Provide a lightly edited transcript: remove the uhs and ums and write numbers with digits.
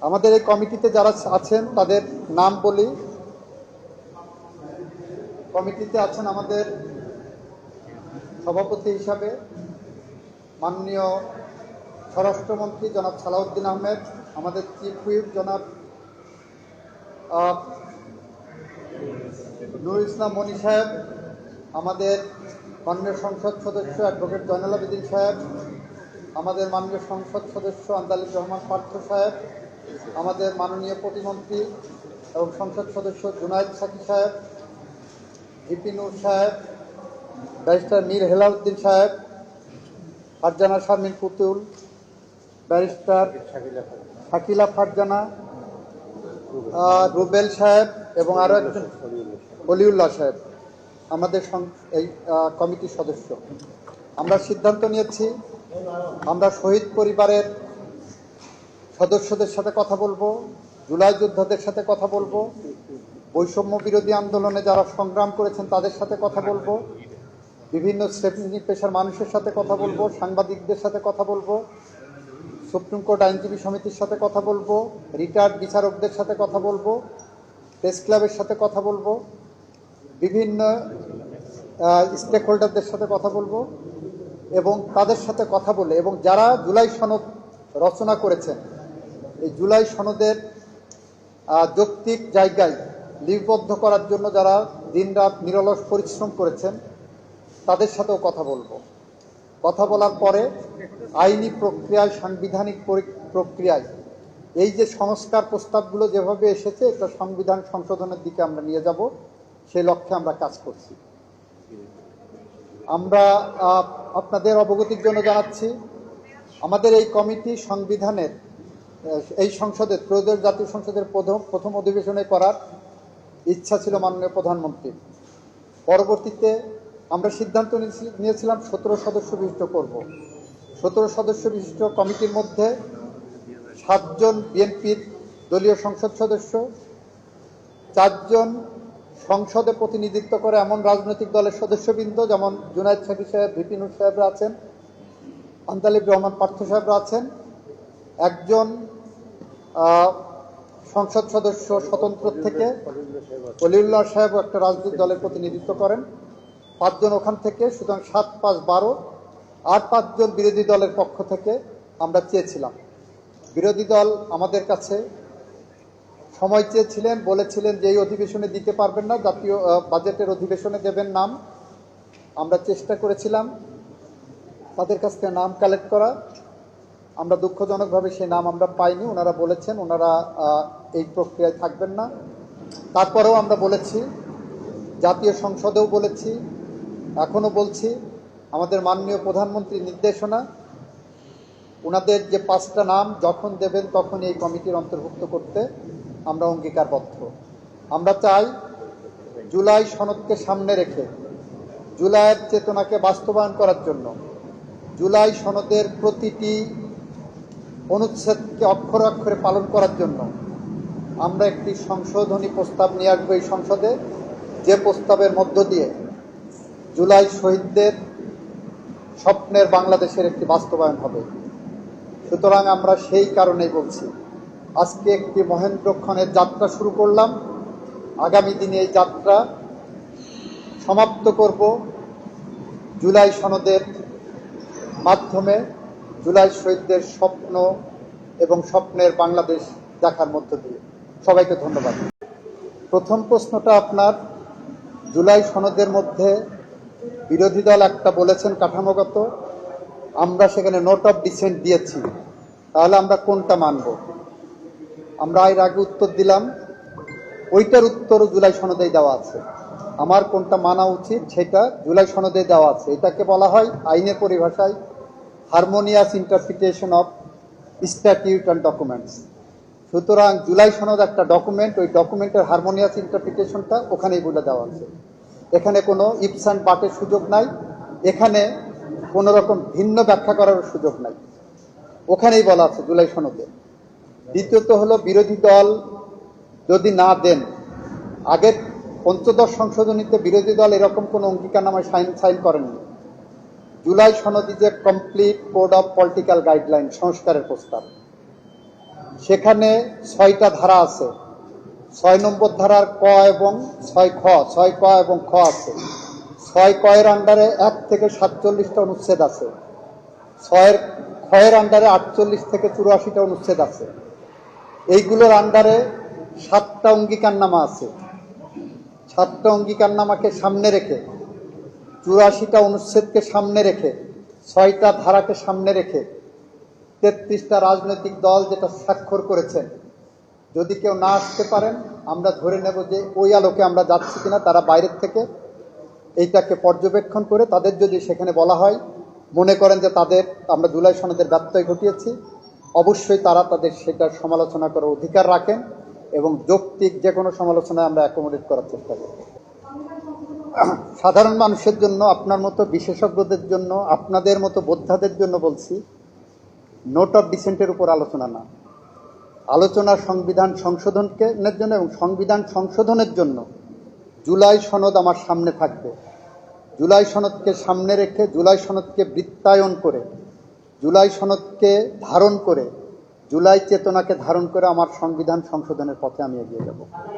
আমাদের এই কমিটিতে যারা আছেন তাদের নাম বলি। কমিটিতে আছেন আমাদের সভাপতি হিসাবে মাননীয় স্বরাষ্ট্রমন্ত্রী জনাব সালাউদ্দিন আহমেদ, আমাদের চিফ হুইপ জনাব নুরুল ইসলাম মনি সাহেব, আমাদের মাননীয় সংসদ সদস্য অ্যাডভোকেট জয়নাল আবেদিন সাহেব, আমাদের মাননীয় সংসদ সদস্য আন্দালিব রহমান পার্থ সাহেব, আমাদের মাননীয় প্রতিমন্ত্রী এবং সংসদ সদস্য জুনায়েদ সাকি সাহেব, ভিপি নূর সাহেব, ব্যারিস্টার মীর হেলালউদ্দিন সাহেব, ফারজানা শারমিন পুতুল, ব্যারিস্টার শাকিলা ফারজানা, রুবেল সাহেব এবং আরও একজন অলিউল্লাহ সাহেব আমাদের এই কমিটির সদস্য। আমরা সিদ্ধান্ত নিয়েছি আমরা শহীদ পরিবারের সদস্যদের সাথে কথা বলবো, জুলাই যোদ্ধাদের সাথে কথা বলবো, বৈষম্য বিরোধী আন্দোলনে যারা সংগ্রাম করেছেন তাদের সাথে কথা বলবো, বিভিন্ন শ্রেণী পেশার মানুষের সাথে কথা বলবো, সাংবাদিকদের সাথে কথা বলবো, সুপ্রিম কোর্ট আইনজীবী সমিতির সাথে কথা বলবো, রিটায়ার্ড বিচারকদের সাথে কথা বলবো, প্রেস ক্লাবের সাথে কথা বলবো, বিভিন্ন স্টেক হোল্ডারদের সাথে কথা বলবো এবং তাদের সাথে কথা বলে এবং যারা জুলাই সনদ রচনা করেছেন এই জুলাই সনদের যৌক্তিক জায়গায় লিপিবদ্ধ করার জন্য যারা দিনরাত নিরলস পরিশ্রম করেছেন তাদের সাথেও কথা বলবো। কথা বলার পরে আইনি প্রক্রিয়ায়, সাংবিধানিক প্রক্রিয়ায় এই যে সংস্কার প্রস্তাবগুলো যেভাবে এসেছে এটা সংবিধান সংশোধনের দিকে আমরা নিয়ে যাব, সেই লক্ষ্যে আমরা কাজ করছি। আমরা আপনাদের অবগতির জন্য জানাচ্ছি আমাদের এই কমিটি সংবিধানের এই সংসদের ত্রয়োদশ জাতীয় সংসদের প্রথম অধিবেশনে করার ইচ্ছা ছিল মাননীয় প্রধানমন্ত্রীর। পরবর্তীতে আমরা সিদ্ধান্ত নিয়েছিলাম 17 সদস্য বিশিষ্ট করব। 17 সদস্য বিশিষ্ট কমিটির মধ্যে 7 জন বিএনপির দলীয় সংসদ সদস্য, 4 জন সংসদে প্রতিনিধিত্ব করে এমন রাজনৈতিক দলের সদস্যবৃন্দ যেমন জুনায়েদ সাকি সাহেব, ভিপি নূর সাহেবরা আছেন, আন্দালিব রহমান পার্থ সাহেবরা আছেন, 1 জন সংসদ সদস্য স্বতন্ত্র থেকে অলিউল্লাহ সাহেব একটা রাজনৈতিক দলের প্রতিনিধিত্ব করেন, 5 জন ওখান থেকে, সুতরাং 7, 5, 12 আর 5 জন বিরোধী দলের পক্ষ থেকে আমরা চেয়েছিলাম। বিরোধী দল আমাদের কাছে সময় চেয়েছিলেন, বলেছিলেন যে এই অধিবেশনে দিতে পারবেন না, জাতীয় বাজেটের অধিবেশনে দেবেন নাম। আমরা চেষ্টা করেছিলাম তাদের কাছ থেকে নাম কালেক্ট করা, আমরা দুঃখজনকভাবে সেই নাম আমরা পাইনি। ওনারা বলেছেন ওনারা এই প্রক্রিয়ায় থাকবেন না। তারপরেও আমরা বলেছি, জাতীয় সংসদেও বলেছি, এখনও বলছি, আমাদের মাননীয় প্রধানমন্ত্রীর নির্দেশনা, ওনাদের যে 5টা নাম যখন দেবেন তখন এই কমিটির অন্তর্ভুক্ত করতে আমরা অঙ্গীকারবদ্ধ। আমরা চাই জুলাই সনদকে সামনে রেখে জুলাইয়ের চেতনাকে বাস্তবায়ন করার জন্য, জুলাই সনদের প্রতিটি অনুচ্ছেদকে অক্ষরে অক্ষরে পালন করার জন্য আমরা একটি সংশোধনী প্রস্তাব নিয়ে আসবো এই সংসদে, যে প্রস্তাবের মধ্য দিয়ে জুলাই শহীদদের স্বপ্নের বাংলাদেশের একটি বাস্তবায়ন হবে। সুতরাং আমরা সেই কারণেই বলছি, আজকে একটি মহেন্দ্রক্ষণের যাত্রা শুরু করলাম, আগামী দিনে এই যাত্রা সমাপ্ত করব জুলাই সনদের মাধ্যমে, জুলাই শহীদদের স্বপ্ন এবং স্বপ্নের বাংলাদেশ দেখার মধ্য দিয়ে। সবাইকে ধন্যবাদ। প্রথম প্রশ্নটা আপনার, জুলাই সনদের মধ্যে বিরোধী দল একটা বলেছেন কাঠামোগত, আমরা সেখানে নোট অফ ডিসেন্ট দিয়েছি, তাহলে আমরা কোনটা মানব? আমরা এর আগে উত্তর দিলাম, ওইটার উত্তরও জুলাই সনদেই দেওয়া আছে। আমার কোনটা মানা উচিত সেটা জুলাই সনদে দেওয়া আছে। এটাকে বলা হয় আইনের পরিভাষায় harmonious interpretation of statute and documents. সুতরাং জুলাই সনদ একটা ডকুমেন্ট, ওই ডকুমেন্টের হারমোনিয়াস ইন্টারপ্রিটেশনটা ওখানেই বলে দেওয়া আছে। এখানে কোনো ইপস অ্যান্ড বাটের সুযোগ নাই, এখানে কোনো রকম ভিন্ন ব্যাখ্যা করার সুযোগ নাই, ওখানেই বলা আছে জুলাই সনদে। দ্বিতীয়ত হলো, বিরোধী দল যদি না দেন, আগের 15 সংশোধনীতে বিরোধী দল এরকম কোনো অঙ্গীকারনামায় সাইন করেননি। জুলাই সনদ যে complete code of political guideline, সংস্কারের প্রস্তাব, সেখানে 6টা ধারা আছে। 6 নম্বর ধারার ক এবং 6 খ, 6 ক এবং খ আছে। 6 ক এর আন্ডারে 1 থেকে 47টা অনুচ্ছেদ আছে। 6 খ এর আন্ডারে 48 থেকে 84টা অনুচ্ছেদ আছে। এইগুলোর আন্ডারে 7টা অঙ্গীকারনামা আছে। 7টা অঙ্গীকারনামাকে সামনে রেখে, 84টা অনুচ্ছেদকে সামনে রেখে, 6টা ধারাকে সামনে রেখে 33টা রাজনৈতিক দল যেটা স্বাক্ষর করেছেন, যদি কেউ না আসতে পারেন আমরা ধরে নেব যে ওই আলোকে আমরা যাচ্ছি কিনা। তারা বাইরের থেকে এইটাকে পর্যবেক্ষণ করে তাদের যদি সেখানে বলা হয়, মনে করেন যে তাদের আমরা জুলাই সনদের ব্যত্যয় ঘটিয়েছি, অবশ্যই তারা তাদের সেটার সমালোচনা করার অধিকার রাখেন এবং যৌক্তিক যে কোনো সমালোচনায় আমরা অ্যাকোমোডেট করার চেষ্টা করি। সাধারণ মানুষের জন্য, আপনার মতো বিশেষজ্ঞদের জন্য, আপনাদের মতো বোদ্ধাদের জন্য বলছি, নোট অফ ডিসেন্টের উপর আলোচনা না, আলোচনা সংবিধান সংশোধনের জন্য এবং সংবিধান সংশোধনের জন্য জুলাই সনদ আমার সামনে থাকবে। জুলাই সনদকে সামনে রেখে, জুলাই সনদকে বৃত্তায়ন করে, জুলাই সনদকে ধারণ করে, জুলাই চেতনাকে ধারণ করে আমার সংবিধান সংশোধনের পথে আমি এগিয়ে যাব।